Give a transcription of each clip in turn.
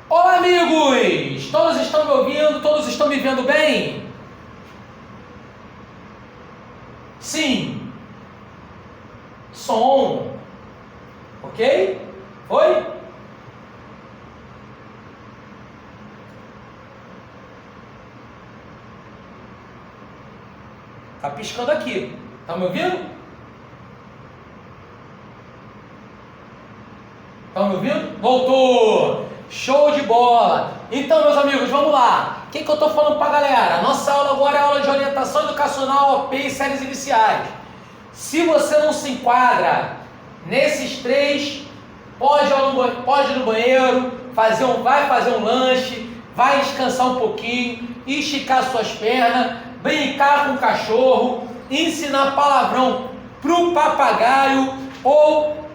Olá, amigos! Todos estão me ouvindo? Todos estão me vendo bem? Sim. Som. Ok? Foi? Tá piscando aqui. Tá me ouvindo? Estão me ouvindo? Voltou! Show de bola! Então, meus amigos, vamos lá! O que eu estou falando para a galera? Nossa aula agora é aula de orientação educacional, OP e séries iniciais. Se você não se enquadra nesses três, pode ir no banheiro, vai fazer um lanche, vai descansar um pouquinho, esticar suas pernas, brincar com o cachorro, ensinar palavrão para o papagaio ou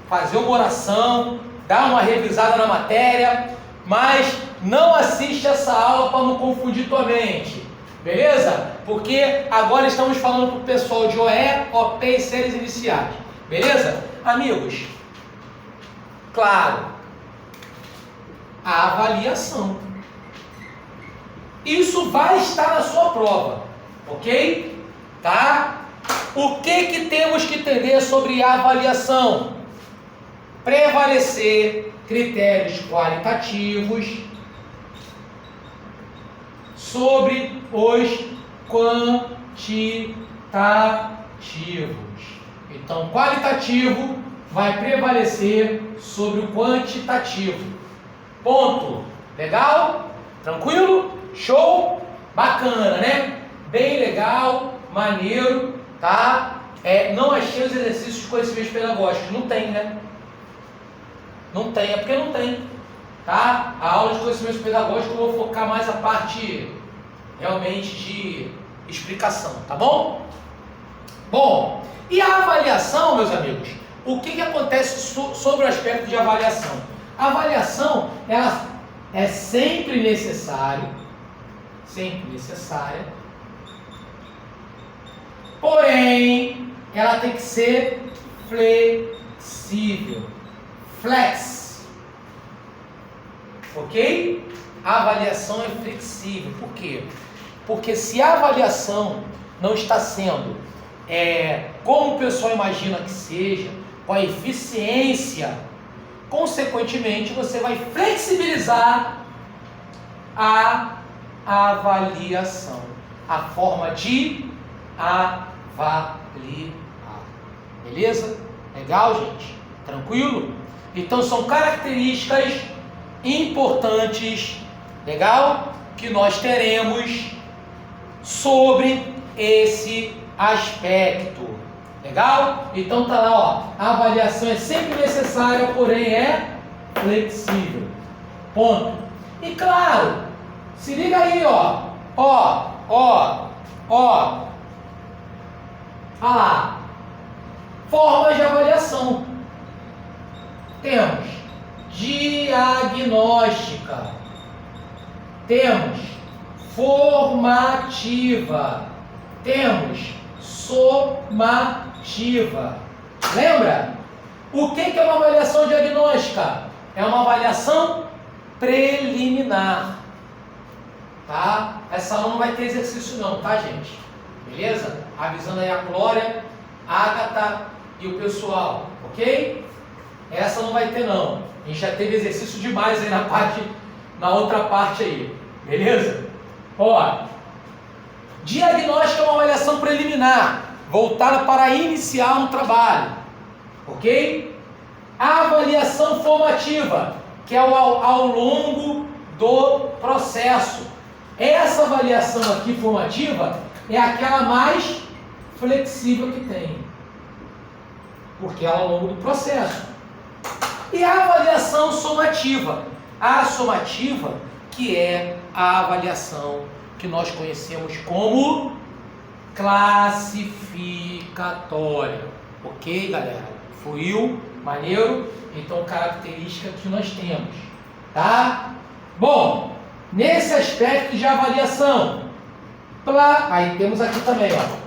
fazer uma oração, dar uma revisada na matéria, mas não assiste essa aula para não confundir tua mente, beleza? Porque agora estamos falando para o pessoal de OE, OP e séries iniciais, beleza? Amigos, claro, a avaliação. Isso vai estar na sua prova, ok? Tá? O que temos que entender sobre a avaliação? Prevalecer critérios qualitativos sobre os quantitativos. Então, qualitativo vai prevalecer sobre o quantitativo. Ponto. Legal? Tranquilo? Show? Bacana, né? Bem legal, maneiro, tá? Não achei os exercícios de conhecimentos pedagógicos. Não tem, né? Não tem, é porque não tem, tá? A aula de conhecimentos pedagógicos eu vou focar mais a parte realmente de explicação, tá bom? Bom, e a avaliação, meus amigos? O que acontece sobre o aspecto de avaliação? A avaliação, ela é sempre necessária, porém, ela tem que ser flexível. Flex, ok? A avaliação é flexível. Por quê? Porque se a avaliação não está sendo como o pessoal imagina que seja, com a eficiência, consequentemente você vai flexibilizar a avaliação, a forma de avaliar. Beleza? Legal, gente? Tranquilo? Então são características importantes, legal? Que nós teremos sobre esse aspecto, legal? Então tá lá, ó, a avaliação é sempre necessária, porém é flexível. Ponto. E claro, se liga aí, ó. Olha lá. Formas de avaliação. Temos diagnóstica, temos formativa, temos somativa. Lembra? O que é uma avaliação diagnóstica? É uma avaliação preliminar, tá? Essa aula não vai ter exercício não, tá, gente? Beleza? Avisando aí a Glória, a Agatha e o pessoal, ok? Essa não vai ter não. A gente já teve exercício demais aí na outra parte aí. Beleza? Ó, diagnóstico é uma avaliação preliminar, voltada para iniciar um trabalho. Ok? A avaliação formativa, que é ao longo do processo. Essa avaliação aqui formativa é aquela mais flexível que tem. Porque ela é ao longo do processo. E a avaliação somativa. A somativa, que é a avaliação que nós conhecemos como classificatória. Ok, galera? Fluiu? Maneiro? Então, característica que nós temos. Tá? Bom, nesse aspecto de avaliação, aí temos aqui também, ó.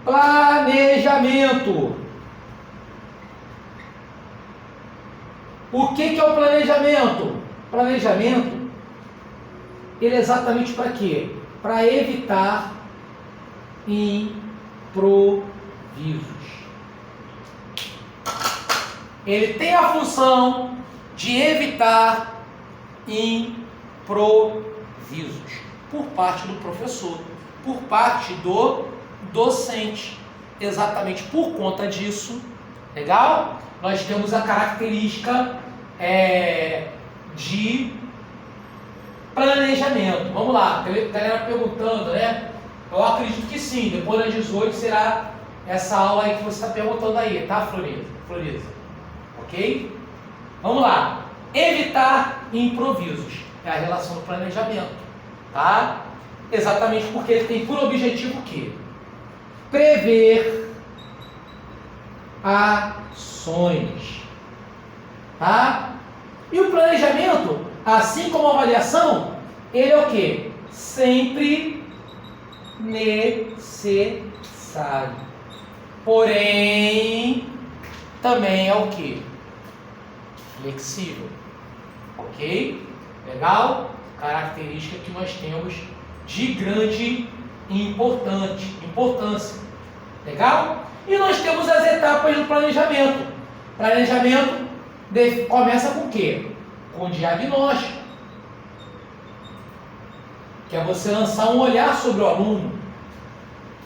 Planejamento. O que é o planejamento? Planejamento, ele é exatamente para quê? Para evitar improvisos. Ele tem a função de evitar improvisos por parte do professor, por parte do docente. Exatamente por conta disso, legal? Nós temos a característica de planejamento. Vamos lá, a galera perguntando, né? Eu acredito que sim, depois das 18 será essa aula aí que você está perguntando aí, tá, Floriza? Ok? Vamos lá. Evitar improvisos. É a relação do planejamento, tá? Exatamente porque ele tem por objetivo o quê? Prever ações, tá? E o planejamento, assim como a avaliação, ele é o quê? Sempre necessário. Porém, também é o quê? Flexível. Ok? Legal? Característica que nós temos de grande importância. Legal? E nós temos as etapas do planejamento. Planejamento começa com o quê? Com diagnóstico. Que é você lançar um olhar sobre o aluno.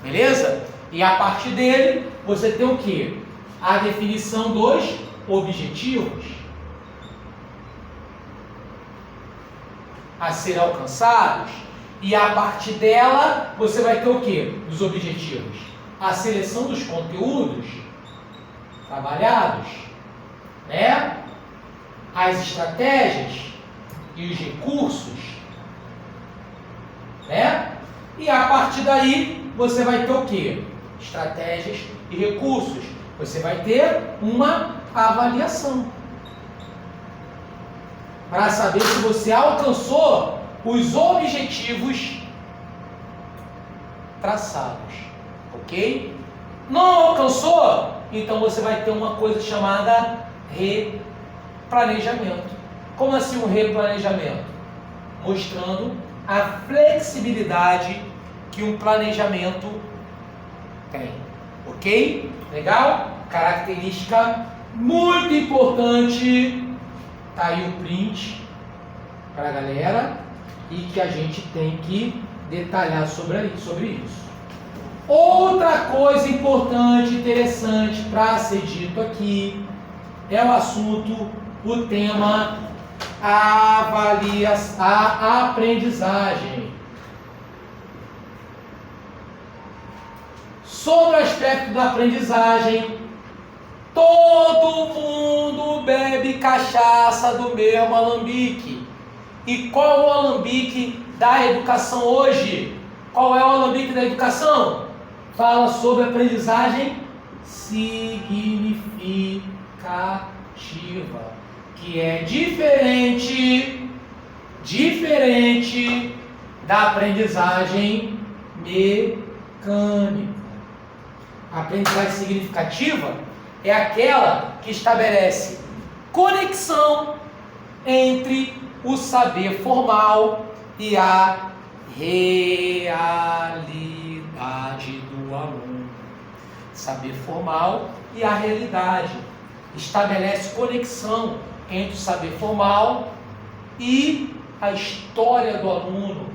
Beleza? E a partir dele, você tem o quê? A definição dos objetivos a serem alcançados. E a partir dela, você vai ter o quê? Dos objetivos. A seleção dos conteúdos trabalhados, né? As estratégias e os recursos, né? E a partir daí, você vai ter o quê? Estratégias e recursos. Você vai ter uma avaliação para saber se você alcançou os objetivos traçados, ok? Não alcançou? Então você vai ter uma coisa chamada replanejamento. Como assim um replanejamento? Mostrando a flexibilidade que um planejamento tem, ok? Legal? Característica muito importante. Tá aí o print para a galera e que a gente tem que detalhar sobre isso. Outra coisa importante, interessante para ser dito aqui é o assunto, o tema a aprendizagem. Sobre o aspecto da aprendizagem, todo mundo bebe cachaça do mesmo alambique. E qual é o alambique da educação hoje? Qual é o alambique da educação? Fala sobre aprendizagem significativa, que é diferente da aprendizagem mecânica. A aprendizagem significativa é aquela que estabelece conexão entre o saber formal e a realidade do aluno. Saber formal e a realidade. Estabelece conexão entre o saber formal e a história do aluno,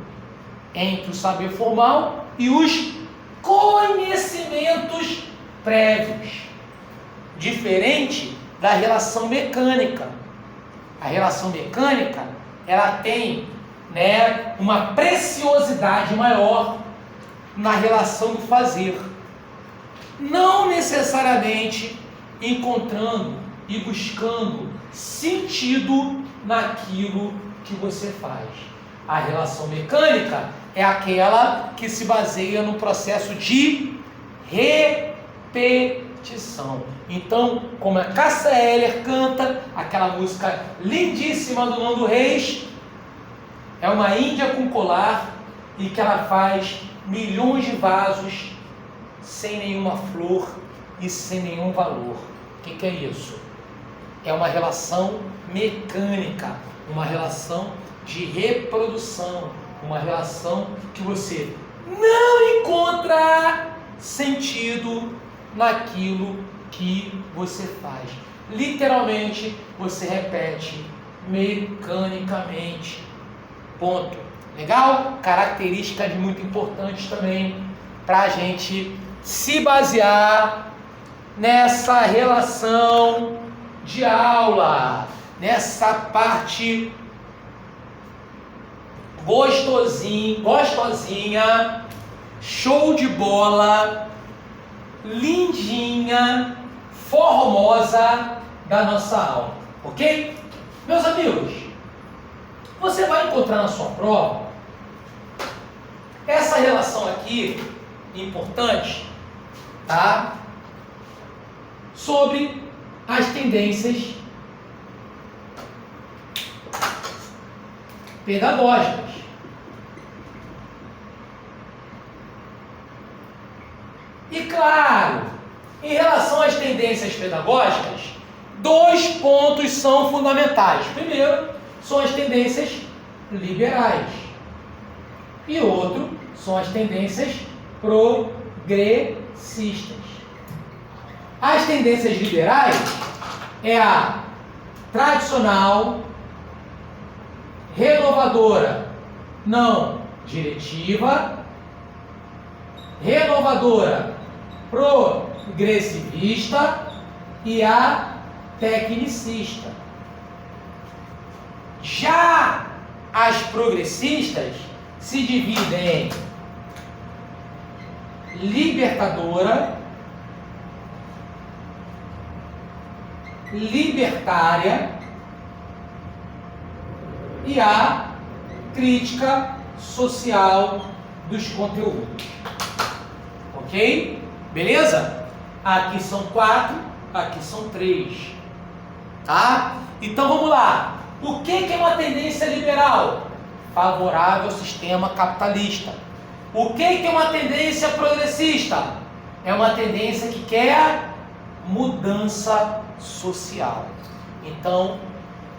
entre o saber formal e os conhecimentos prévios. Diferente da relação mecânica. A relação mecânica, ela tem, né, uma preciosidade maior na relação do fazer. Não necessariamente encontrando e buscando sentido naquilo que você faz. A relação mecânica é aquela que se baseia no processo de repetição. Então, como a Cássia Eller canta aquela música lindíssima do Nando Reis, é uma índia com colar e que ela faz milhões de vasos sem nenhuma flor e sem nenhum valor. O que é isso? é uma relação mecânica, uma relação de reprodução, uma relação que você não encontra sentido naquilo que você faz. Literalmente, você repete mecanicamente. Ponto. Legal? Características muito importantes também para a gente se basear nessa relação de aula, nessa parte gostosinha, show de bola, lindinha, formosa da nossa aula, ok? Meus amigos, você vai encontrar na sua prova essa relação aqui, importante, tá? Sobre as tendências pedagógicas. E claro, em relação às tendências pedagógicas, 2 pontos são fundamentais. Primeiro, são as tendências liberais. E outro, são as tendências progressistas. As tendências liberais é a tradicional, renovadora, não diretiva, renovadora, progressivista e a tecnicista. Já as progressistas se dividem em libertadora, libertária e a crítica social dos conteúdos. Ok? Beleza? Aqui são 4, aqui são 3. Tá? Então vamos lá. O que é uma tendência liberal? Favorável ao sistema capitalista. O que é uma tendência progressista? É uma tendência que quer mudança social. Então,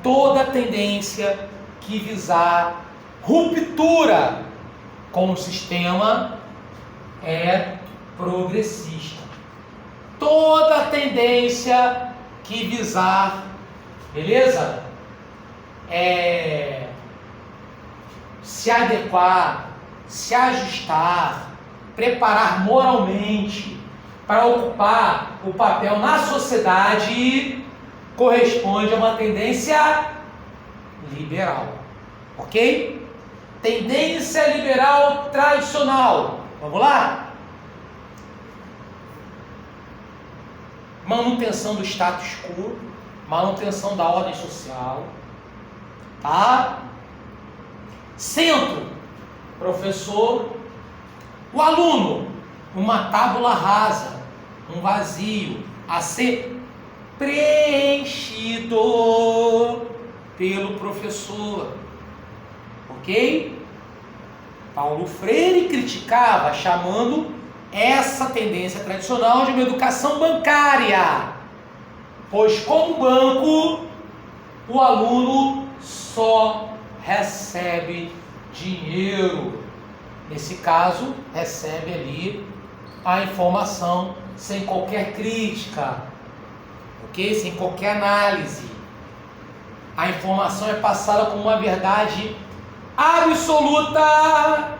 toda tendência que visar ruptura com o sistema é progressista. Toda tendência que visar, beleza? Se adequar, se ajustar, preparar moralmente para ocupar o papel na sociedade, corresponde a uma tendência liberal. Ok? Tendência liberal tradicional. Vamos lá? Manutenção do status quo, manutenção da ordem social, tá? Centro, professor, o aluno, uma tábula rasa, um vazio a ser preenchido pelo professor, ok? Paulo Freire criticava, chamando essa tendência tradicional de uma educação bancária, pois como banco, o aluno só recebe dinheiro. Nesse caso, recebe ali a informação sem qualquer crítica, ok? Sem qualquer análise. A informação é passada como uma verdade absoluta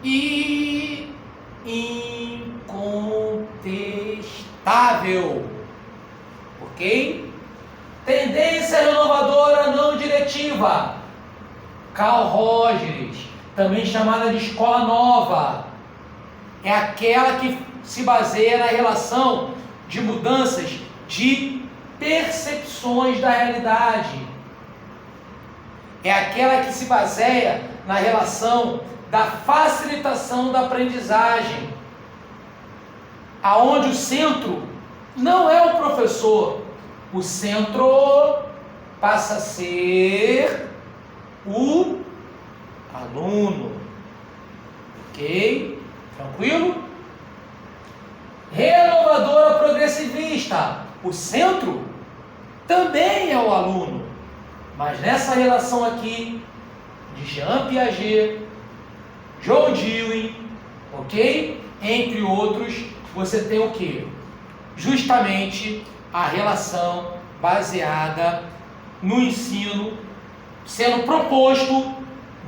e incontestável, ok? Tendência renovadora não diretiva, Carl Rogers, também chamada de escola nova, é aquela que se baseia na relação de mudanças de percepções da realidade, é aquela que se baseia na relação da facilitação da aprendizagem, aonde o centro não é o professor, o centro passa a ser o aluno, ok? Tranquilo? Renovadora progressivista, o centro também é o aluno. Mas nessa relação aqui, de Jean Piaget, John Dewey, ok? Entre outros, você tem o quê? Justamente a relação baseada no ensino, sendo proposto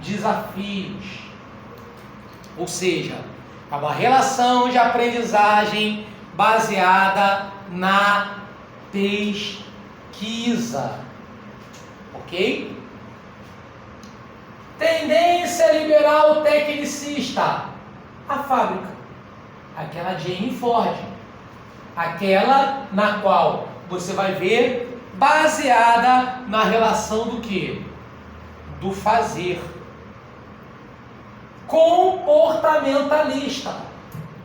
desafios. Ou seja, é uma relação de aprendizagem baseada na pesquisa. Ok? Tendência liberal tecnicista. A fábrica. Aquela Jane Ford. Aquela na qual você vai ver baseada na relação do quê? Do fazer. Comportamentalista.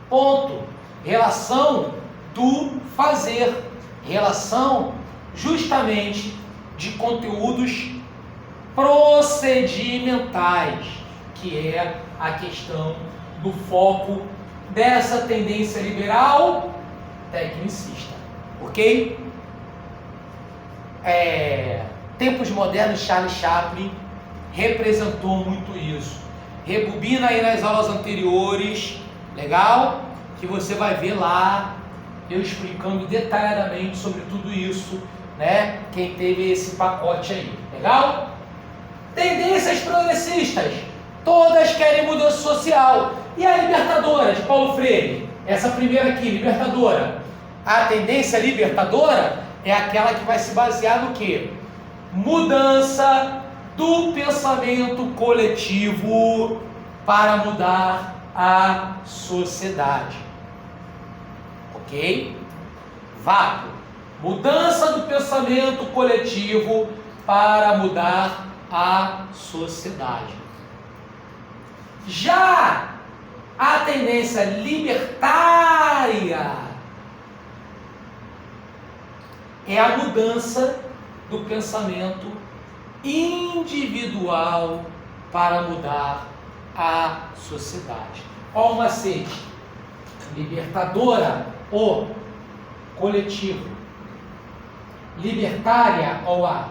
Ponto. Relação do fazer. Relação justamente de conteúdos procedimentais, que é a questão do foco dessa tendência liberal tecnicista. Ok? Tempos modernos, Charles Chaplin representou muito isso. Rebobina aí nas aulas anteriores, legal? Que você vai ver lá eu explicando detalhadamente sobre tudo isso, né? Quem teve esse pacote aí, legal? Tendências progressistas, todas querem mudança social. E a libertadora de Paulo Freire? Essa primeira aqui, libertadora. A tendência libertadora é aquela que vai se basear no quê? Mudança do pensamento coletivo para mudar a sociedade. Ok? Vácuo. Mudança do pensamento coletivo para mudar a sociedade. Já a tendência libertária é a mudança do pensamento individual para mudar a sociedade. Olha o macete. Libertadora, o coletivo. Libertária, ou a,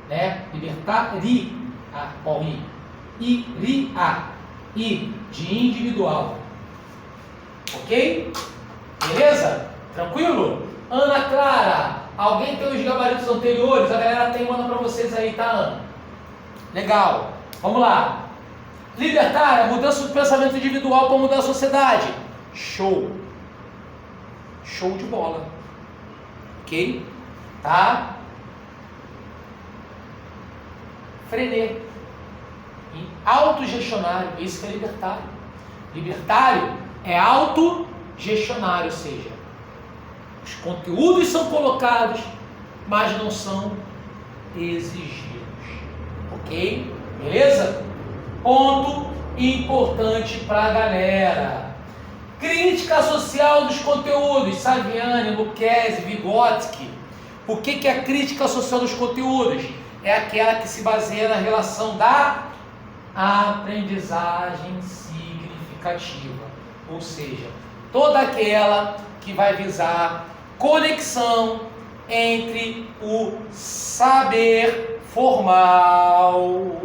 né? Libertari, a, ou i. I, I, de individual. Ok? Beleza? Tranquilo? Ana Clara, alguém tem os gabaritos anteriores? A galera tem, manda para vocês aí, tá, Ana? Legal. Vamos lá. Libertária, mudança do pensamento individual para mudar a sociedade. Show. Show de bola. Ok? Tá? Frenet. Autogestionário, isso que é libertário. Libertário é autogestionário, ou seja, os conteúdos são colocados, mas não são exigidos. Ok? Beleza? Ponto importante para a galera. Crítica social dos conteúdos. Saviani, Lucchesi, Vygotsky. O que é a crítica social dos conteúdos? É aquela que se baseia na relação da aprendizagem significativa. Ou seja, toda aquela que vai visar conexão entre o saber formal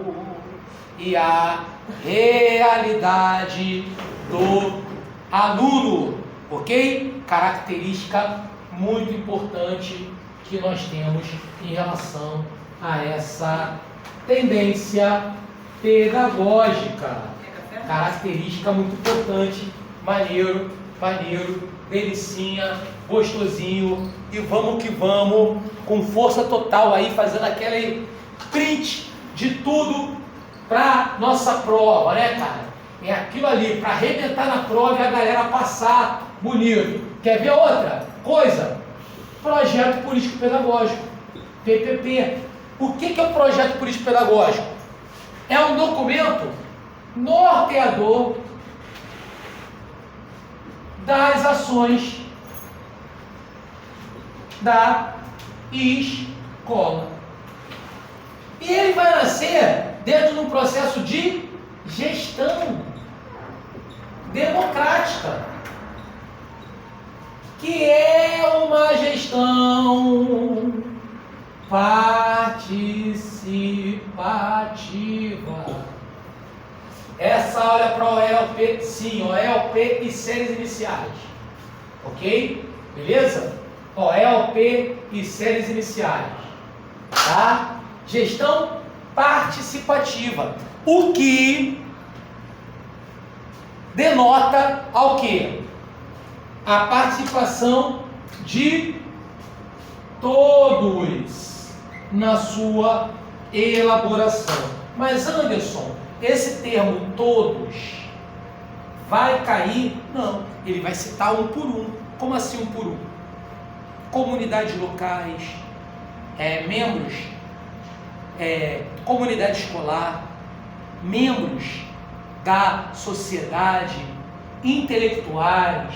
e a realidade do aluno, ok? Característica muito importante que nós temos em relação a essa tendência pedagógica. Característica muito importante, maneiro, delicinha, gostosinho, e vamos que vamos, com força total aí, fazendo aquele print de tudo para nossa prova, né, cara? É aquilo ali, para arrebentar na prova e a galera passar bonito. Quer ver outra coisa? Projeto Político Pedagógico, PPP. O que é o Projeto Político Pedagógico? É um documento norteador das ações da escola. E ele vai nascer dentro de um processo de gestão democrática, que é uma gestão participativa. Essa olha para o ELP, sim, ELP e séries iniciais. Ok? Beleza? ELP e séries iniciais. Tá? Gestão participativa. O que denota ao quê? A participação de todos na sua elaboração. Mas, Anderson, esse termo todos vai cair? Não, ele vai citar um por um. Como assim um por um? Comunidades locais, membros, comunidade escolar, membros da sociedade, intelectuais,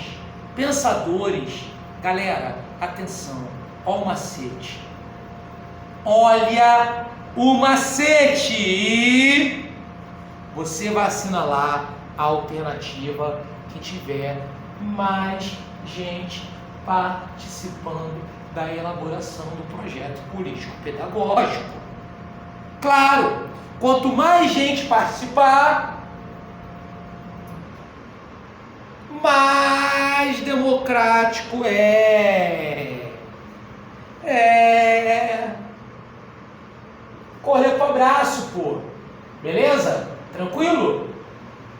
pensadores. Galera, atenção, olha o macete. Olha o macete! Você vai assinalar a alternativa que tiver mais gente participando da elaboração do projeto político-pedagógico. Claro, quanto mais gente participar, mais democrático correr para o abraço, pô. Beleza? Tranquilo?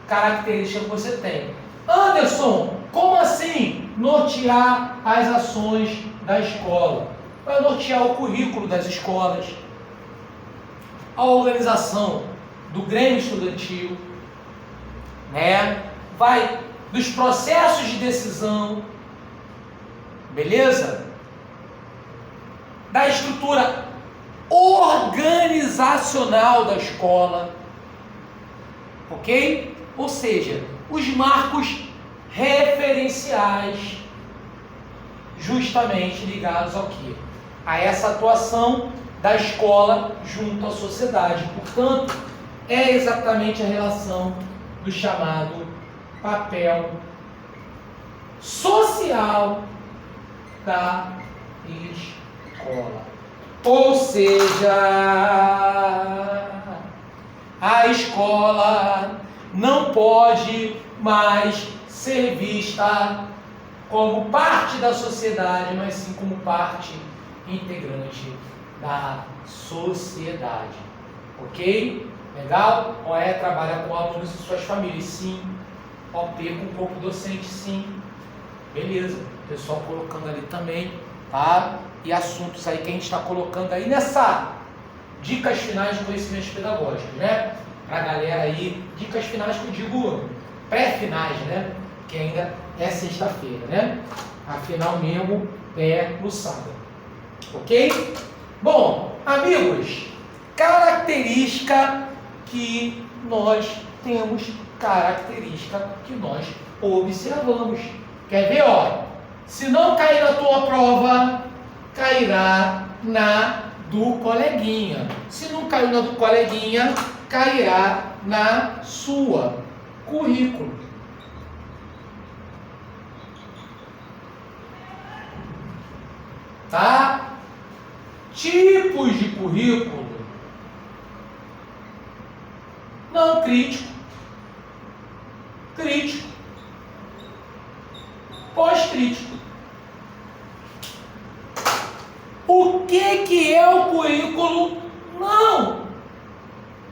Característica que você tem. Anderson, como assim nortear as ações da escola? Vai nortear o currículo das escolas, a organização do Grêmio Estudantil, né? Vai dos processos de decisão, beleza? Da estrutura organizacional da escola, ok? Ou seja, os marcos referenciais, justamente ligados ao quê? A essa atuação da escola junto à sociedade. Portanto, é exatamente a relação do chamado papel social da escola. Ou seja, a escola não pode mais ser vista como parte da sociedade, mas sim como parte integrante da sociedade. Ok? Legal? OE trabalha com alunos e suas famílias, sim. OP com o corpo docente, sim. Beleza. O pessoal colocando ali também, tá? E assuntos aí que a gente está colocando aí nessa dicas finais de conhecimentos pedagógicos, né? Pra galera aí, dicas finais que eu digo pré-finais, né? Que ainda é sexta-feira, né? Afinal mesmo é no sábado. Ok? Bom, amigos, característica que nós temos, característica que nós observamos. Quer ver, ó? Se não cair na tua prova, cairá na do coleguinha. Se não caiu na do coleguinha, cairá na sua. Currículo. Tá? Tipos de currículo. Não crítico. Crítico. Pós-crítico. O que é o currículo não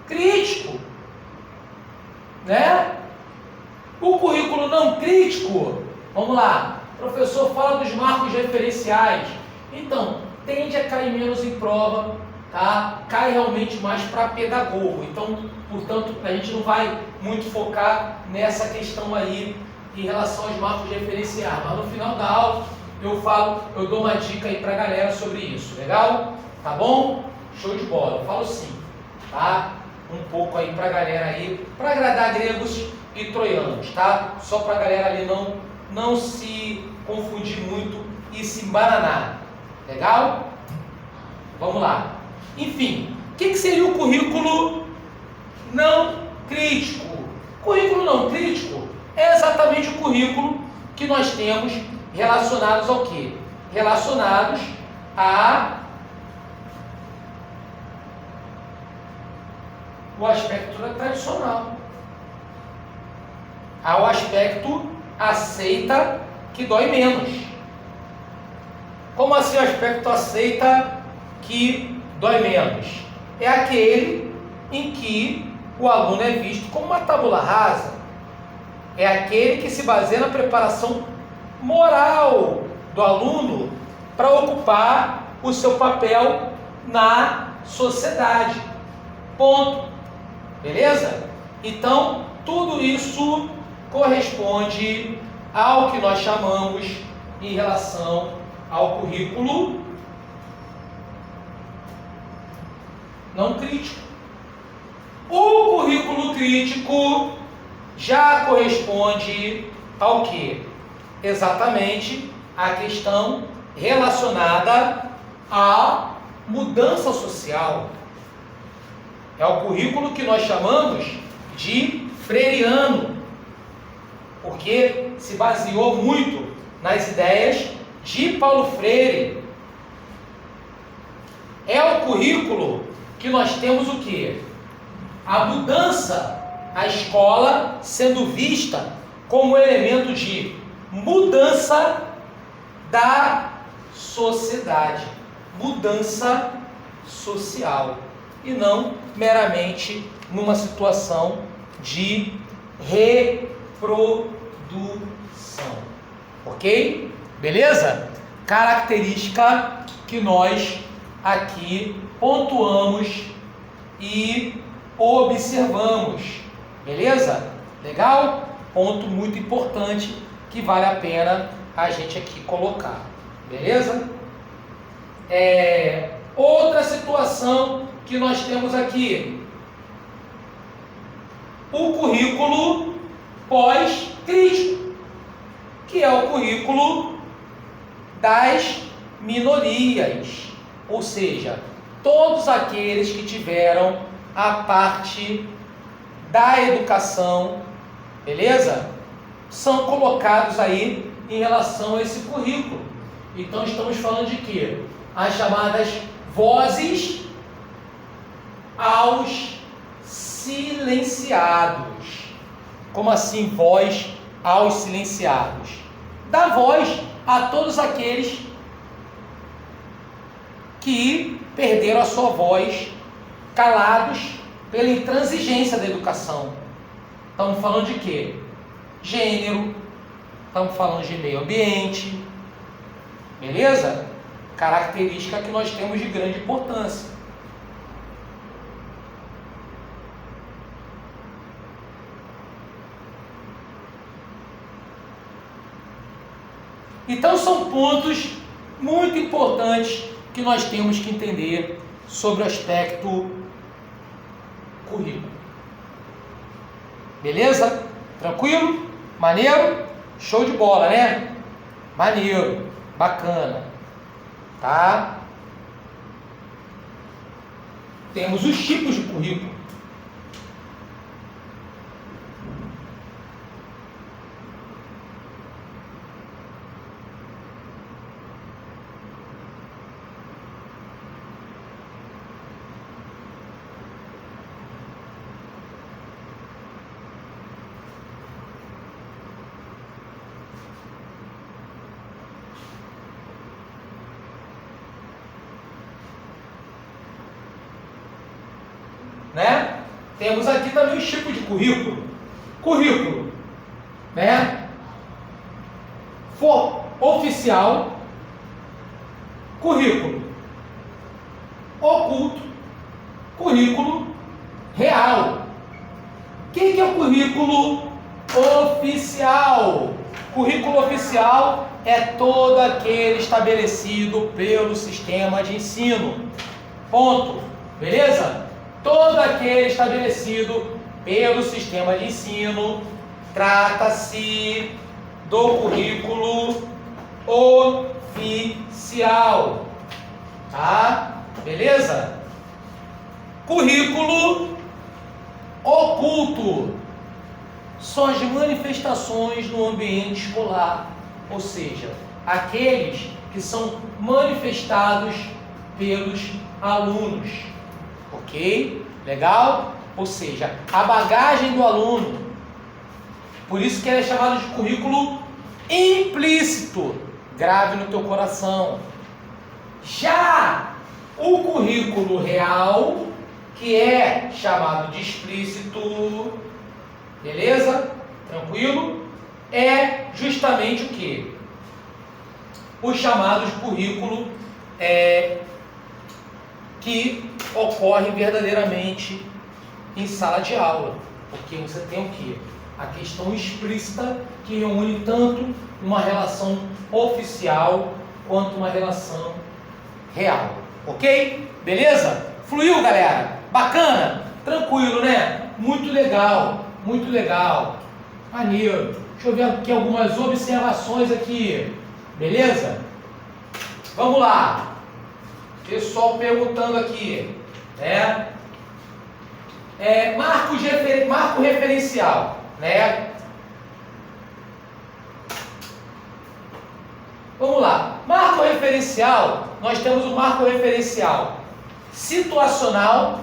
crítico? Né? O currículo não crítico, vamos lá, o professor fala dos marcos referenciais. Então, tende a cair menos em prova, tá? Cai realmente mais para pedagogo. Então, portanto, a gente não vai muito focar nessa questão aí em relação aos marcos referenciais. Mas no final da aula eu dou uma dica aí para a galera sobre isso, legal? Tá bom? Show de bola, eu falo sim, tá? Um pouco aí para a galera aí, para agradar gregos e troianos, tá? Só para a galera ali não se confundir muito e se embananar, legal? Vamos lá. Enfim, o que seria o currículo não crítico? Currículo não crítico é exatamente o currículo que nós temos relacionados ao quê? Relacionados a o aspecto tradicional. Há o aspecto aceita que dói menos. Como assim o aspecto aceita que dói menos? É aquele em que o aluno é visto como uma tábula rasa. É aquele que se baseia na preparação moral do aluno para ocupar o seu papel na sociedade. Ponto. Beleza? Então, tudo isso corresponde ao que nós chamamos em relação ao currículo não crítico. O currículo crítico já corresponde ao quê? Exatamente a questão relacionada à mudança social. É o currículo que nós chamamos de freiriano, porque se baseou muito nas ideias de Paulo Freire. É o currículo que nós temos o quê? A mudança, a escola sendo vista como elemento de mudança da sociedade, mudança social, e não meramente numa situação de reprodução. Ok? Beleza? Característica que nós aqui pontuamos e observamos. Beleza? Legal? Ponto muito importante que vale a pena a gente aqui colocar. Beleza? Outra situação que nós temos aqui. O currículo pós-crítico, que é o currículo das minorias, ou seja, todos aqueles que tiveram a parte da educação, beleza? São colocados aí em relação a esse currículo. Então estamos falando de quê? As chamadas vozes aos silenciados. Como assim voz aos silenciados? Dá voz a todos aqueles que perderam a sua voz, calados pela intransigência da educação. Estamos falando de quê? Gênero, estamos falando de meio ambiente, beleza? Característica que nós temos de grande importância. Então são pontos muito importantes que nós temos que entender sobre o aspecto currículo. Beleza? Tranquilo? Maneiro? Show de bola, né? Maneiro, bacana. Tá? Temos os tipos de currículo. Né? Temos aqui também os tipos de currículo. Currículo, né? Oficial, currículo oculto, currículo real. O que é o currículo oficial? Currículo oficial é todo aquele estabelecido pelo sistema de ensino. Ponto. Beleza? Todo aquele estabelecido pelo sistema de ensino, trata-se do currículo oficial, tá? Beleza? Currículo oculto são as manifestações no ambiente escolar, ou seja, aqueles que são manifestados pelos alunos. Ok? Legal? ou seja, a bagagem do aluno. Por isso que ele é chamado de currículo implícito. Grave no teu coração. Já o currículo real, que é chamado de explícito, beleza? Tranquilo? É justamente o quê? O chamado de currículo que ocorre verdadeiramente em sala de aula. Porque você tem o quê? A questão explícita, que reúne tanto uma relação oficial quanto uma relação real. Ok? Beleza? Fluiu, galera? Bacana? Tranquilo, né? Muito legal, muito legal. Maneiro. Deixa eu ver aqui algumas observações aqui. Beleza? Vamos lá. Pessoal perguntando aqui, né? Marco referencial, né? Vamos lá. Marco referencial, nós temos o marco referencial situacional,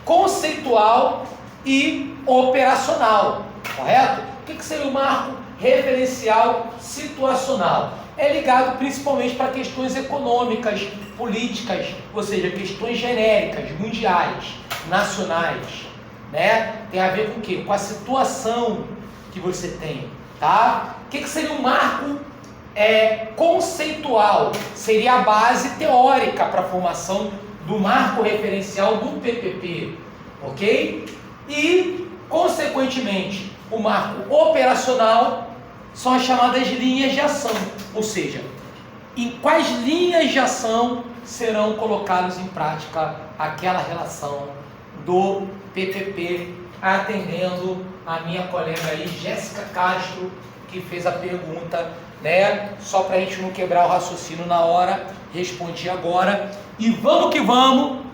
conceitual e operacional, correto? O que seria o marco referencial situacional? É ligado principalmente para questões econômicas, políticas, ou seja, questões genéricas, mundiais, nacionais, né? Tem a ver com o quê? Com a situação que você tem, tá? O que seria um marco conceitual? Seria a base teórica para a formação do marco referencial do PPP, ok? E, consequentemente, o marco operacional são as chamadas linhas de ação, ou seja, em quais linhas de ação serão colocadas em prática aquela relação do PPP, atendendo a minha colega aí, Jéssica Castro, que fez a pergunta, né? Só para a gente não quebrar o raciocínio na hora, respondi agora. E vamos que vamos.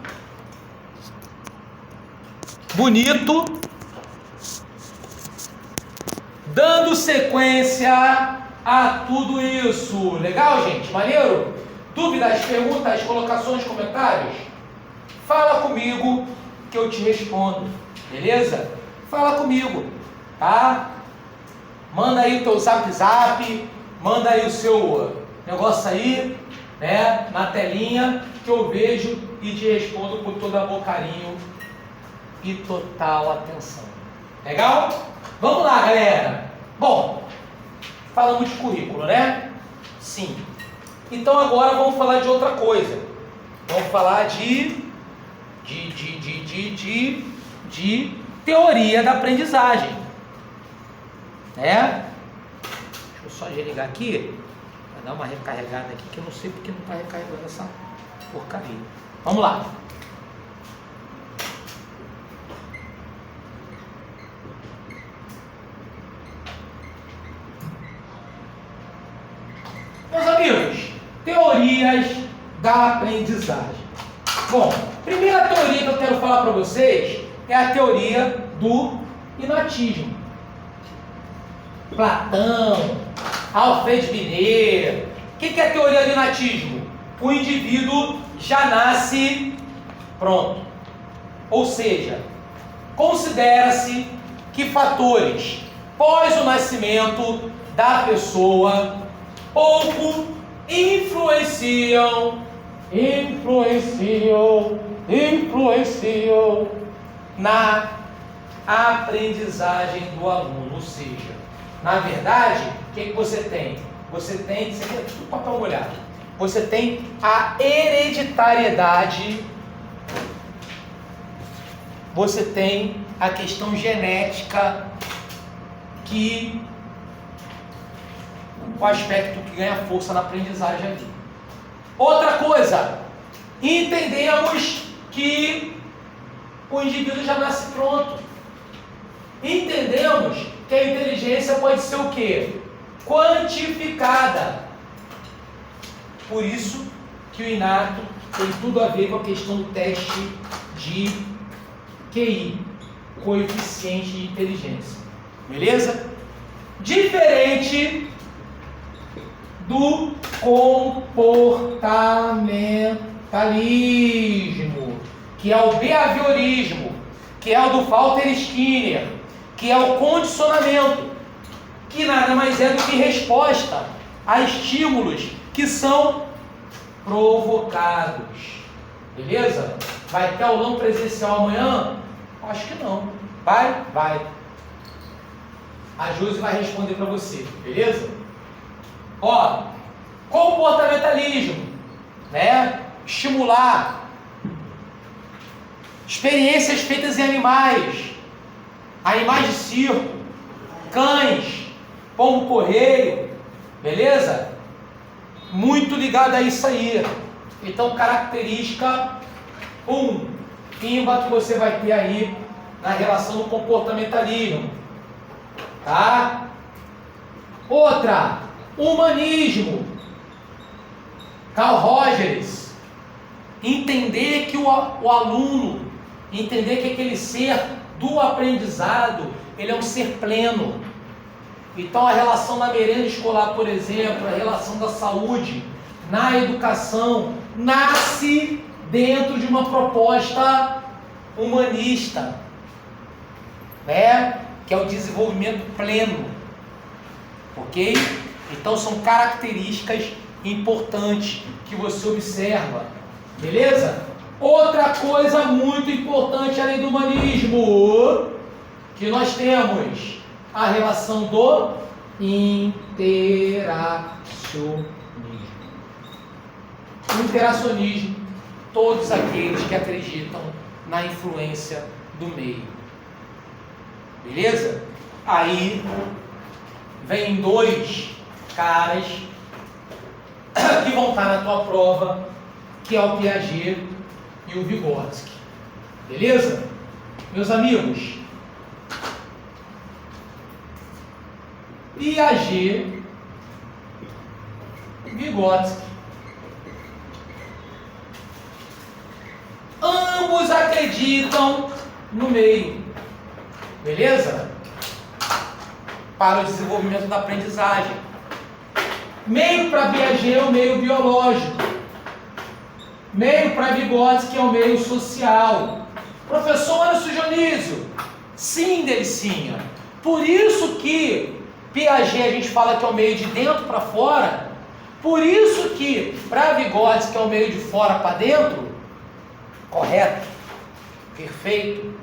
Bonito. Dando sequência a tudo isso. Legal, gente? Maneiro? Dúvidas, perguntas, colocações, comentários? Fala comigo que eu te respondo. Beleza? Fala comigo, tá? Manda aí o teu zap, manda aí o seu negócio aí, né? Na telinha, que eu vejo e te respondo com todo amor, carinho e total atenção. Legal? Vamos lá, galera. Bom, falamos de currículo, né? Sim. Então agora vamos falar de outra coisa. Vamos falar de teoria da aprendizagem, né? Deixa eu só desligar aqui, para dar uma recarregada aqui, que eu não sei porque não está recarregando essa porcaria. Vamos lá. Meus amigos, teorias da aprendizagem. Bom, primeira teoria que eu quero falar para vocês é a teoria do inatismo. Platão, Alfred Binet. O que é a teoria do inatismo? O indivíduo já nasce pronto. Ou seja, considera-se que fatores pós o nascimento da pessoa pouco influenciam na aprendizagem do aluno. Ou seja, na verdade, o que você tem? Você tem, isso aqui é tudo papel molhado. Você tem a hereditariedade, você tem a questão genética, que o aspecto que ganha força na aprendizagem ali. Outra coisa, entendemos que o indivíduo já nasce pronto. Entendemos que a inteligência pode ser o quê? Quantificada. Por isso que o inato tem tudo a ver com a questão do teste de QI, coeficiente de inteligência. Beleza? Diferente do comportamentalismo, que é o behaviorismo, que é o do Walter Skinner, que é o condicionamento, que nada mais é do que resposta a estímulos que são provocados. Beleza? Vai ter aulão presencial amanhã? Acho que não. Vai? Vai. A Josi vai responder para você, beleza? Ó, comportamentalismo, né? Estimular experiências feitas em animais, animais de circo, cães, pombo-correio, beleza? Muito ligado a isso aí. Então, característica 1, pimba, que você vai ter aí na relação do comportamentalismo, tá? Outra, humanismo. Carl Rogers, entender que o aluno, entender que aquele ser do aprendizado, ele é um ser pleno. Então a relação da merenda escolar, por exemplo, a relação da saúde, na educação, nasce dentro de uma proposta humanista, né? Que é o desenvolvimento pleno, ok? Então são características importantes que você observa, beleza? Outra coisa muito importante além do humanismo, que nós temos a relação do interacionismo. Interacionismo, todos aqueles que acreditam na influência do meio. Beleza? Aí vem dois caras que vão estar na tua prova, que é o Piaget e o Vygotsky. Beleza? Meus amigos, Piaget, Vygotsky, ambos acreditam no meio, beleza? Para o desenvolvimento da aprendizagem. Meio para Piaget é o meio biológico. Meio para Vygotsky é o meio social. Professor Anderson Dionísio, sim, delicinha. Por isso que Piaget a gente fala que é o meio de dentro para fora. Por isso que para Vygotsky é o meio de fora para dentro. Correto, perfeito.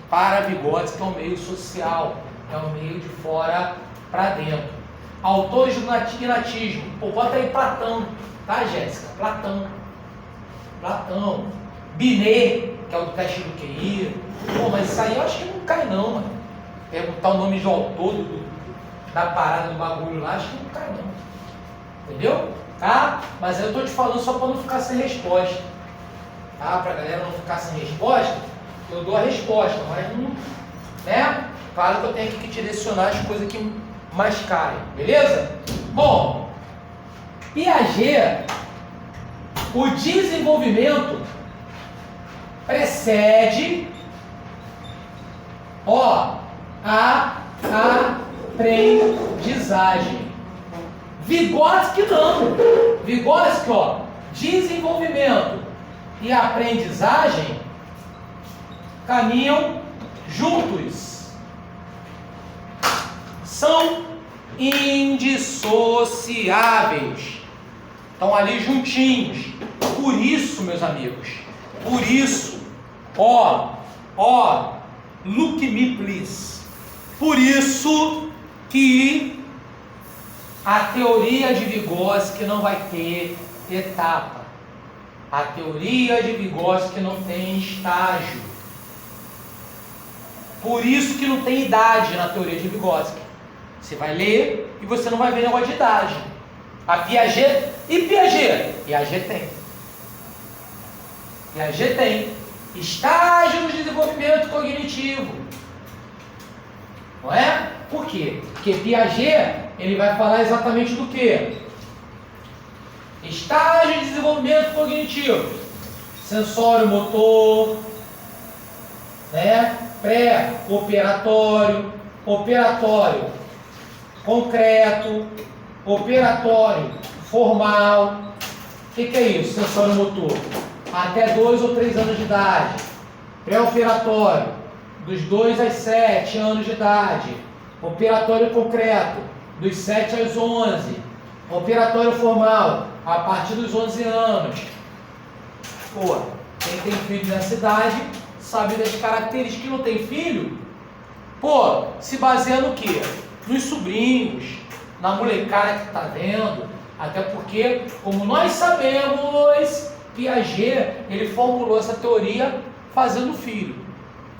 Para Vygotsky é o meio social, é o meio de fora para dentro. Autores do inatismo, pô, bota aí Platão, tá, Jéssica? Platão. Binet, que é o do teste do QI. Pô, mas isso aí eu acho que não cai não, mano. Perguntar o nome do autor da parada do bagulho lá, acho que não cai não. Entendeu? Tá? Mas eu tô te falando só para não ficar sem resposta. Tá? Pra galera não ficar sem resposta, eu dou a resposta, mas não, né? Claro que eu tenho que direcionar as coisas que mais caem, beleza? Bom, Piaget, o desenvolvimento precede a aprendizagem. Vygotsky não. Vygotsky, desenvolvimento e aprendizagem caminham juntos. São indissociáveis. Estão ali juntinhos. Por isso, meus amigos, por isso, look me please. Por isso que a teoria de Vygotsky não vai ter etapa. A teoria de Vygotsky não tem estágio. Por isso que não tem idade na teoria de Vygotsky. Você vai ler e você não vai ver negócio de idade. A Piaget e Piaget. Piaget tem. Piaget tem estágio no desenvolvimento cognitivo. Não é? Por quê? Porque Piaget, ele vai falar exatamente do quê? Estágio de desenvolvimento cognitivo. Sensório motor, né? Pré-operatório, operatório concreto, operatório formal. O que é isso? Sensório motor. Até 2 ou 3 anos de idade. Pré-operatório, dos 2 aos 7 anos de idade. Operatório concreto, dos 7 aos 11. Operatório formal, a partir dos 11 anos. Pô, quem tem filho nessa idade sabe das características. Quem não tem filho, pô, se baseia no quê? Nos sobrinhos, na molecada que está vendo. Até porque, como nós sabemos, Piaget, ele formulou essa teoria fazendo filho.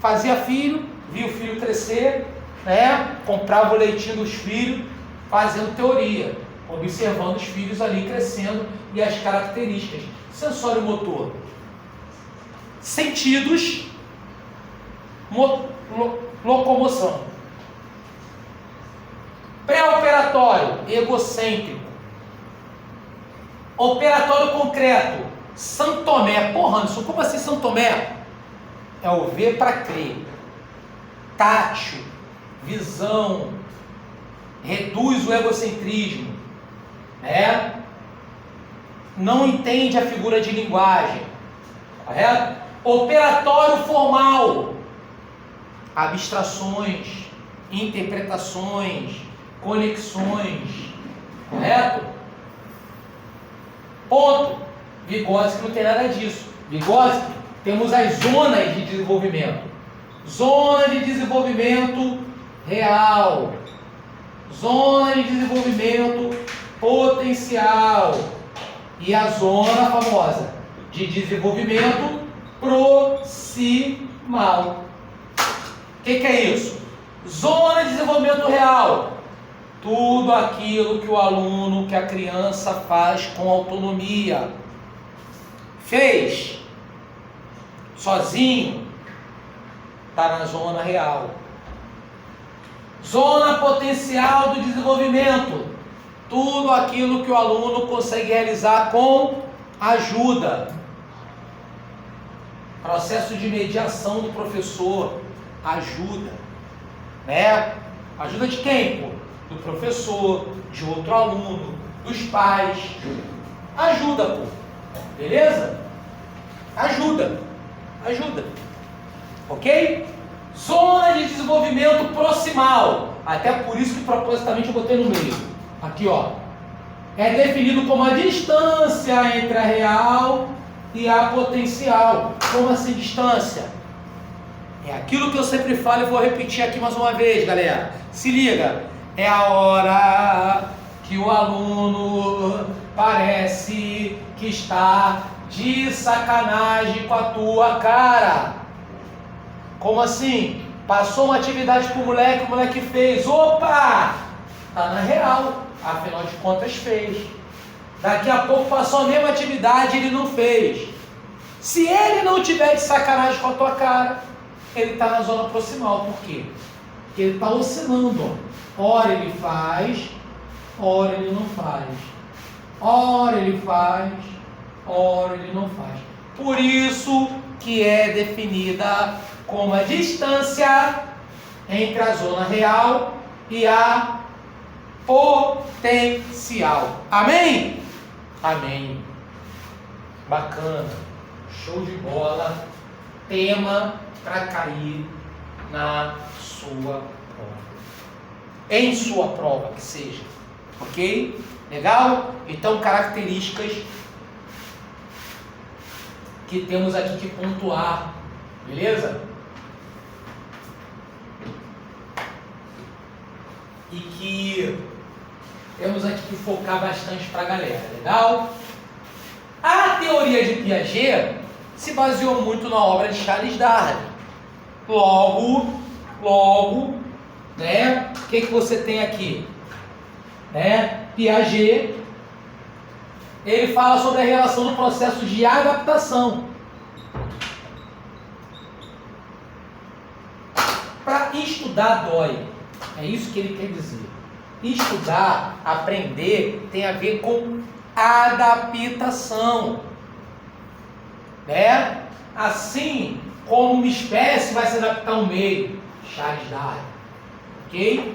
Fazia filho, via o filho crescer, né? Comprava o leitinho dos filhos, fazendo teoria, observando os filhos ali crescendo e as características. Sensório motor. Sentidos, locomoção. Pré-operatório, egocêntrico. Operatório concreto, São Tomé. Porra, Anderson, como assim São Tomé? É o ver para crer. Tátil, visão, reduz o egocentrismo, né? Não entende a figura de linguagem, correto? Operatório formal, abstrações, interpretações, conexões, correto? Ponto. Vygotsky não tem nada disso. Vygotsky, temos as zonas de desenvolvimento. Zona de desenvolvimento real. Zona de desenvolvimento potencial. E a zona famosa de desenvolvimento proximal. O que é isso? Zona de desenvolvimento real. Tudo aquilo que o aluno, que a criança faz com autonomia. Fez sozinho, está na zona real. Zona potencial do desenvolvimento. Tudo aquilo que o aluno consegue realizar com ajuda. Processo de mediação do professor. Ajuda. Né? Ajuda de quem, pô? Do professor, de outro aluno, dos pais. Ajuda, pô. Beleza? Ajuda. Ajuda. Ok? Zona de desenvolvimento proximal. Até por isso que propositalmente eu botei no meio. Aqui, ó. É definido como a distância entre a real e a potencial. Como assim distância? É aquilo que eu sempre falo e vou repetir aqui mais uma vez, galera. Se liga. É a hora que o aluno parece que está de sacanagem com a tua cara. Como assim? Passou uma atividade pro moleque, o moleque fez. Opa! Tá na real. Afinal de contas fez. Daqui a pouco passou a mesma atividade e ele não fez. Se ele não tiver de sacanagem com a tua cara, ele está na zona proximal. Por quê? Porque ele está oscilando. Ora ele faz, ora ele não faz. Ora ele faz, ora ele não faz. Por isso que é definida como a distância entre a zona real e a potencial. Amém? Amém. Bacana. Show de bola. Tema para cair na sua prova. Em sua prova, que seja. Ok? Legal? Então, características que temos aqui que pontuar. Beleza? E que temos aqui que focar bastante para a galera. Legal? A teoria de Piaget se baseou muito na obra de Charles Darwin. Logo, né? O que você tem aqui? Né? Piaget, ele fala sobre a relação do processo de adaptação. Para estudar dói. É isso que ele quer dizer. Estudar, aprender, tem a ver com adaptação. Né? Assim como uma espécie vai se adaptar ao meio. Charles Darwin. Ok?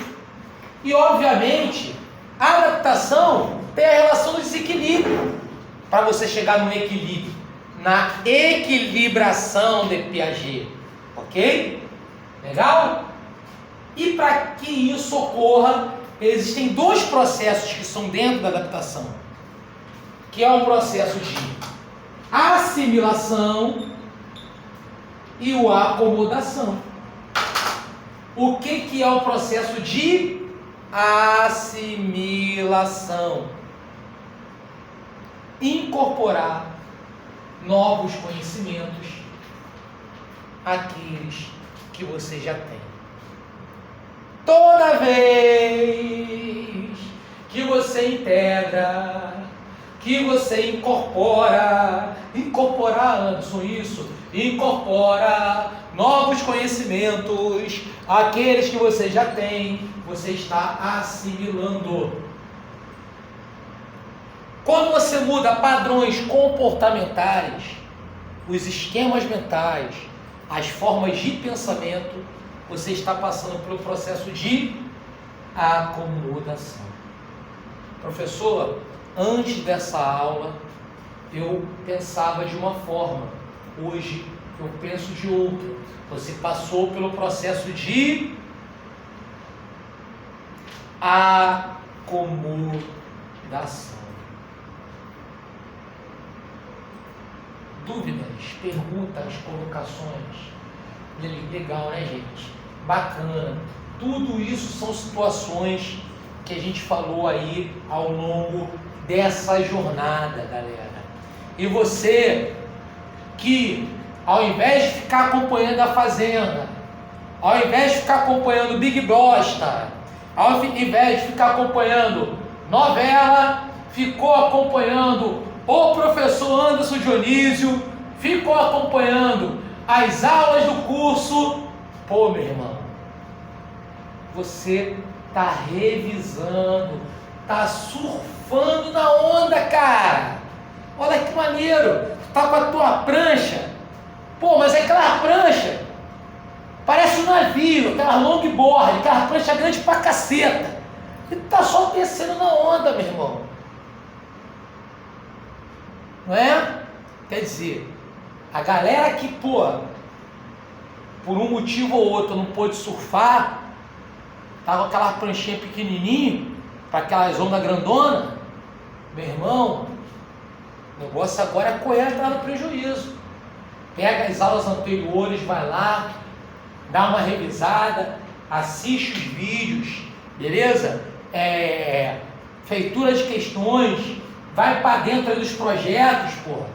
E obviamente, a adaptação tem a relação do desequilíbrio. Para você chegar no equilíbrio. Na equilibração de Piaget. Ok? Legal? E para que isso ocorra, existem dois processos que são dentro da adaptação, que é o processo de assimilação e o acomodação. O que é o processo de assimilação? Incorporar novos conhecimentos àqueles que você já tem. Toda vez que você integra, que você incorpora, Anderson, isso, incorpora novos conhecimentos, aqueles que você já tem, você está assimilando. Quando você muda padrões comportamentais, os esquemas mentais, as formas de pensamento, você está passando pelo processo de acomodação. Professor, antes dessa aula, eu pensava de uma forma, hoje eu penso de outra. Você passou pelo processo de acomodação. Dúvidas, perguntas, colocações? Legal, né, gente? Bacana. Tudo isso são situações que a gente falou aí ao longo dessa jornada, galera. E você que, ao invés de ficar acompanhando a Fazenda, ao invés de ficar acompanhando Big Bosta, ao invés de ficar acompanhando novela, ficou acompanhando o professor Anderson Dionísio, ficou acompanhando as aulas do curso. Pô, meu irmão, você está revisando, está surfando na onda, cara. Olha que maneiro, tá com a tua prancha. Pô, mas é aquela prancha parece um navio, aquela longboard, aquela prancha grande pra caceta. E tá só descendo na onda, meu irmão. Não é? Quer dizer, a galera que, pô, por um motivo ou outro não pôde surfar, tá com aquela pranchinha pequenininha, para aquelas ondas grandona, meu irmão, o negócio agora é correr atrás do prejuízo. Pega as aulas anteriores, vai lá, dá uma revisada, assiste os vídeos, beleza? Feitura de questões, vai para dentro aí dos projetos, porra.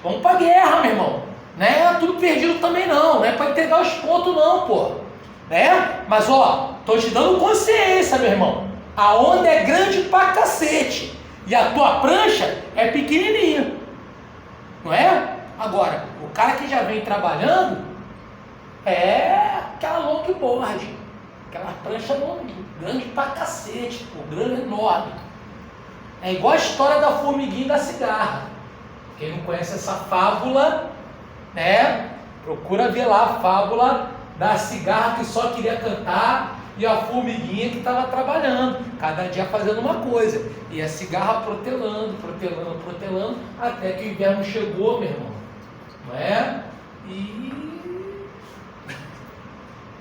Vamos pra guerra, meu irmão. Não é tudo perdido também não é para entregar os pontos não, porra. Né? Mas ó, tô te dando consciência, meu irmão. A onda é grande pra cacete e a tua prancha é pequenininha, não é? Agora, o cara que já vem trabalhando é aquela longboard, aquela prancha grande pra cacete, pô, grande, enorme. É igual a história da formiguinha e da cigarra. Quem não conhece essa fábula, né? Procura ver lá a fábula da cigarra que só queria cantar e a formiguinha que estava trabalhando, cada dia fazendo uma coisa. E a cigarra protelando, até que o inverno chegou, meu irmão. Não é? E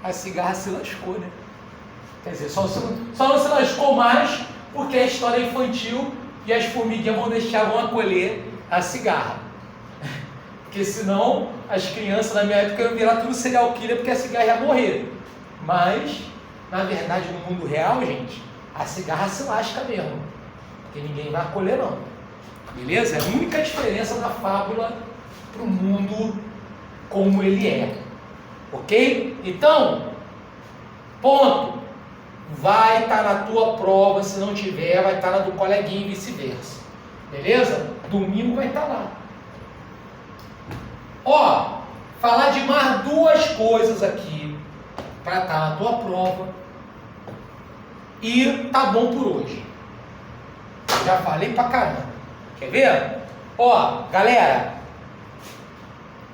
a cigarra se lascou, né? Quer dizer, só não se lascou mais porque a história é infantil e as formiguinhas vão acolher a cigarra. Porque senão as crianças na minha época iam virar tudo serial killer porque a cigarra ia morrer. Mas, na verdade, no mundo real, gente, a cigarra se lasca mesmo. Porque ninguém vai acolher não. Beleza? É a única diferença da fábula para o mundo como ele é. Ok? Então, ponto. Vai estar na tua prova, se não tiver, vai estar na do coleguinha e vice-versa. Beleza? Domingo vai estar lá. Ó, falar de mais duas coisas aqui para estar na tua prova e tá bom por hoje. Já falei pra caramba. Quer ver? Ó, galera,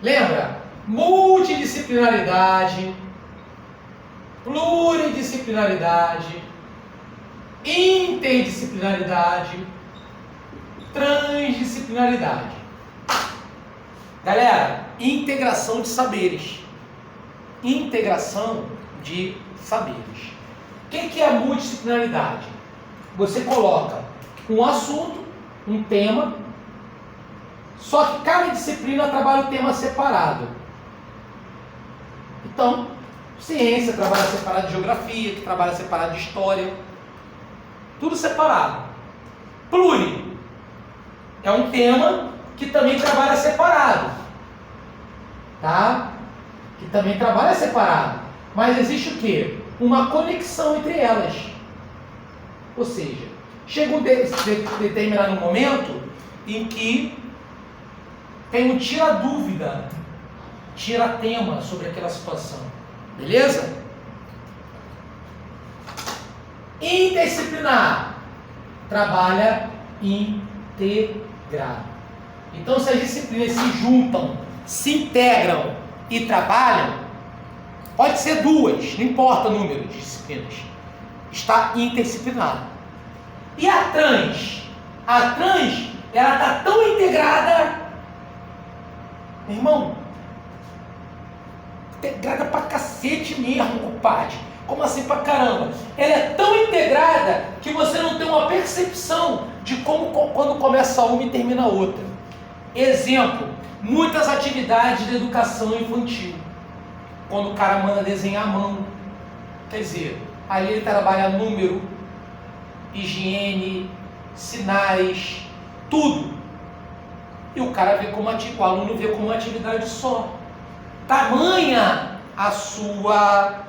lembra? Multidisciplinaridade, pluridisciplinaridade, interdisciplinaridade, transdisciplinaridade. Galera, integração de saberes. integração de saberes. O que é a multidisciplinaridade? Você coloca um assunto, um tema, só que cada disciplina trabalha o tema separado. Então, ciência trabalha separado de geografia, que trabalha separado de história, tudo separado. Pluri é um tema que também trabalha separado, tá? Que também trabalha separado, mas existe o quê? Uma conexão entre elas. Ou seja, chega um determinado momento em que tem um tira-dúvida, tira-tema sobre aquela situação. Beleza? Interdisciplinar trabalha integrado. Então, se as disciplinas se juntam, se integram e trabalham, pode ser duas, não importa o número de disciplinas, está interdisciplinar. E a trans? A trans, ela está tão integrada, meu irmão, integrada pra cacete mesmo, compadre. Como assim pra caramba? Ela é tão integrada que você não tem uma percepção de como quando começa uma e termina a outra. Exemplo, muitas atividades de educação infantil. Quando o cara manda desenhar à mão, quer dizer, ali ele trabalha número, higiene, sinais, tudo. E o cara vê como o aluno vê como uma atividade só. Tamanha a sua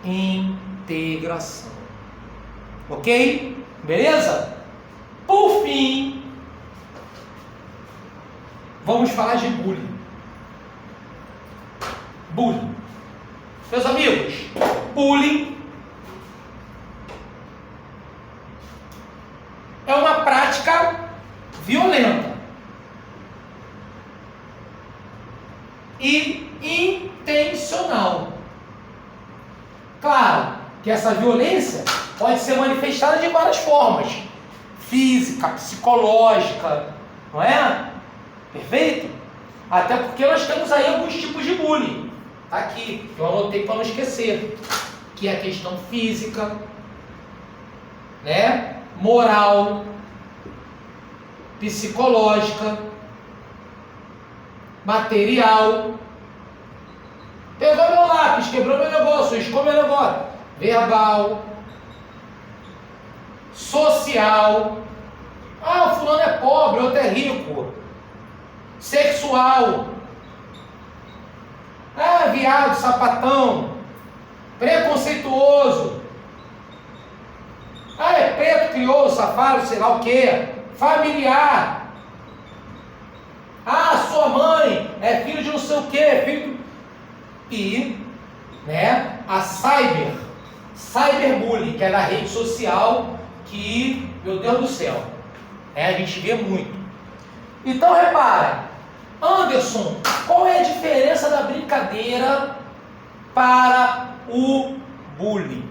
integração. Ok? Beleza? Por fim, vamos falar de bullying. Bullying. Meus amigos, bullying é uma prática violenta e intencional. Claro que essa violência pode ser manifestada de várias formas: física, psicológica, não é? Perfeito? Até porque nós temos aí alguns tipos de bullying. Tá aqui, eu anotei para não esquecer, que é a questão física, né? Moral, psicológica, material. Pegou meu lápis, quebrou meu negócio, escou meu negócio. Verbal, social. Ah, o fulano é pobre, outro é rico. Sexual. Ah, viado, sapatão. Preconceituoso. Ah, é preto, crioulo, safado, sei lá o quê. Familiar. Ah, sua mãe é filho de não sei o quê, filho do... E, né, a cyberbullying, que é na rede social, que, meu Deus do céu, a gente vê muito. Então, repara, Anderson, qual é a diferença da brincadeira para o bullying?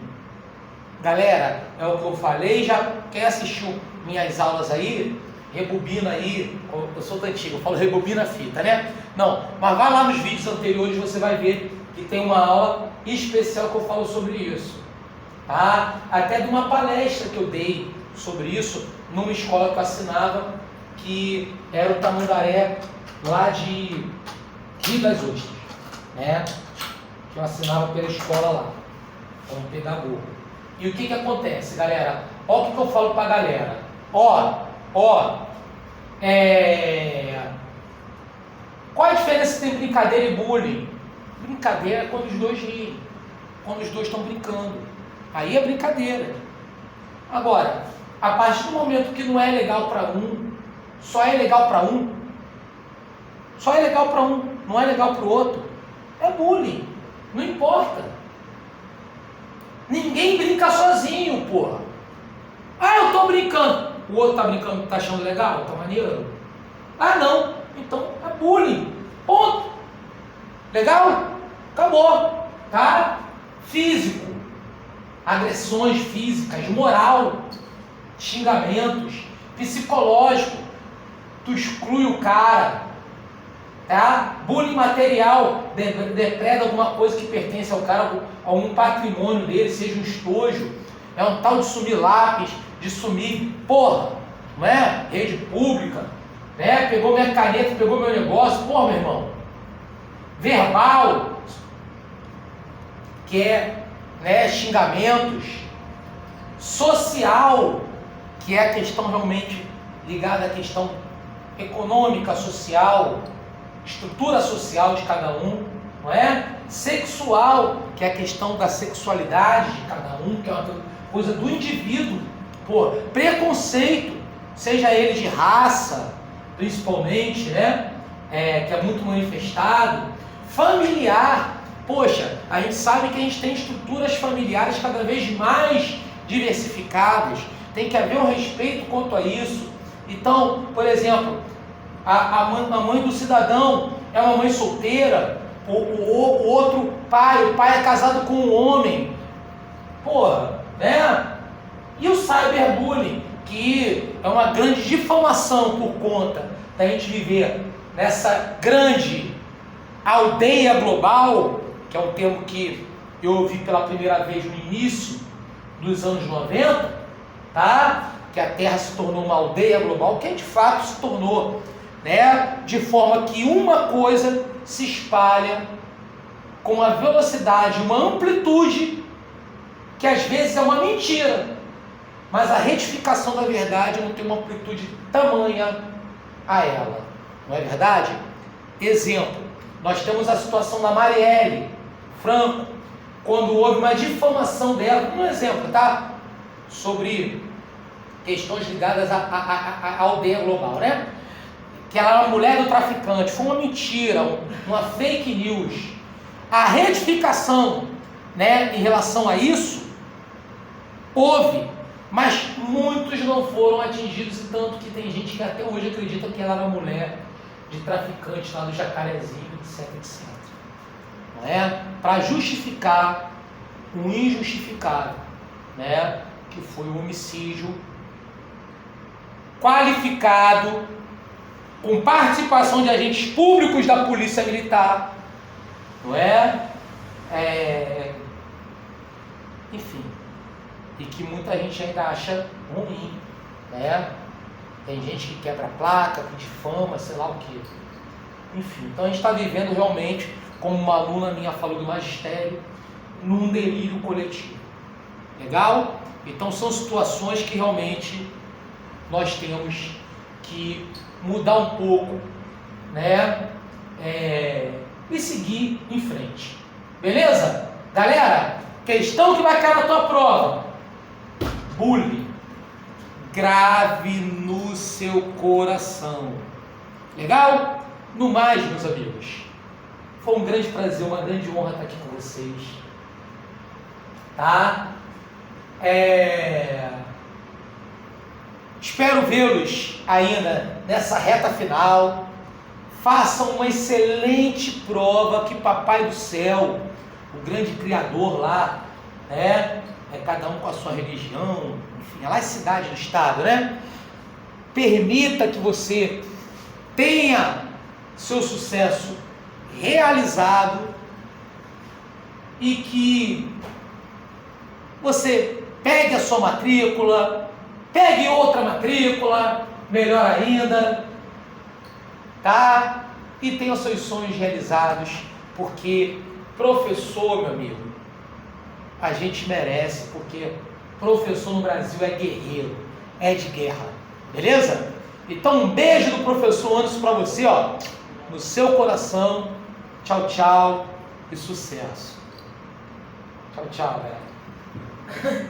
Galera, é o que eu falei, já quer assistir minhas aulas aí? Rebobina aí, eu sou antigo, eu falo rebobina a fita, né? Não, mas vai lá nos vídeos anteriores, você vai ver que tem uma aula especial que eu falo sobre isso, tá? Até de uma palestra que eu dei sobre isso, numa escola que eu assinava, que era o Tamandaré, lá de Rio das Ostras, né? Que eu assinava pela escola lá, como pedagogo. E o que acontece, galera? Olha o que eu falo pra galera. Qual a diferença entre brincadeira e bullying? Brincadeira é quando os dois riem, quando os dois estão brincando. Aí é brincadeira. Agora, a partir do momento que não é legal para um, só é legal para um, não é legal para o outro, é bullying. Não importa. Ninguém brinca sozinho, porra. Ah, eu tô brincando. O outro tá brincando, tá achando legal? Tá maneiro? Ah, não. Então é bullying. Ponto. Legal? Acabou. Tá? Físico. Agressões físicas, moral, xingamentos, psicológico. Tu exclui o cara. tá? Bullying material, depreda alguma coisa que pertence ao cara, a um patrimônio dele, seja um estojo, é um tal de sumir lápis, de sumir, porra, não é? Rede pública, né? Pegou minha caneta, pegou meu negócio, porra, meu irmão. Verbal, que é, né, xingamentos. Social, que é a questão realmente ligada à questão econômica, social, estrutura social de cada um, não é? Sexual, que é a questão da sexualidade de cada um, que é uma coisa do indivíduo. Pô, preconceito, seja ele de raça, principalmente, né? Que é muito manifestado. Familiar, poxa, a gente sabe que a gente tem estruturas familiares cada vez mais diversificadas, tem que haver um respeito quanto a isso. Então, por exemplo, a mãe do cidadão é uma mãe solteira, o outro pai, o pai é casado com um homem, porra, né? E o cyberbullying, que é uma grande difamação por conta da gente viver nessa grande aldeia global, que é um termo que eu ouvi pela primeira vez no início dos anos 90, tá? Que a Terra se tornou uma aldeia global, que de fato se tornou, né? De forma que uma coisa se espalha com uma velocidade, uma amplitude, que às vezes é uma mentira, mas a retificação da verdade não tem uma amplitude tamanha a ela, não é verdade? Exemplo, nós temos a situação da Marielle Franco, quando houve uma difamação dela, um exemplo, tá? Sobre questões ligadas à aldeia global, né? Que ela era uma mulher do traficante, foi uma mentira, uma fake news. A retificação, né, em relação a isso, houve, mas muitos não foram atingidos, e tanto que tem gente que até hoje acredita que ela era mulher de traficante lá do Jacarezinho, etc, etc. Não é? Para justificar o injustificável, né? Que foi o homicídio qualificado, com participação de agentes públicos da Polícia Militar, não é? Enfim, e que muita gente ainda acha ruim, né? Tem gente que quebra a placa, que difama, sei lá o que. Enfim, então a gente está vivendo realmente, como uma aluna minha falou do magistério, num delírio coletivo. Legal? Então são situações que realmente nós temos que mudar um pouco, né? E seguir em frente. Beleza? Galera, questão que vai cair na tua prova. Bullying. Grave no seu coração. Legal? No mais, meus amigos, foi um grande prazer, uma grande honra estar aqui com vocês. Tá? Espero vê-los ainda nessa reta final. Façam uma excelente prova, que Papai do Céu, o grande Criador lá, né? Cada um com a sua religião, enfim, é lá é cidade do estado, né? Permita que você tenha seu sucesso realizado e que você pegue a sua matrícula, pegue outra matrícula, melhor ainda, tá? E tenha os seus sonhos realizados, porque professor, meu amigo, a gente merece, porque professor no Brasil é guerreiro, é de guerra, beleza? Então um beijo do professor Anderson para você, ó, no seu coração. Tchau, tchau e sucesso. Tchau, tchau, galera.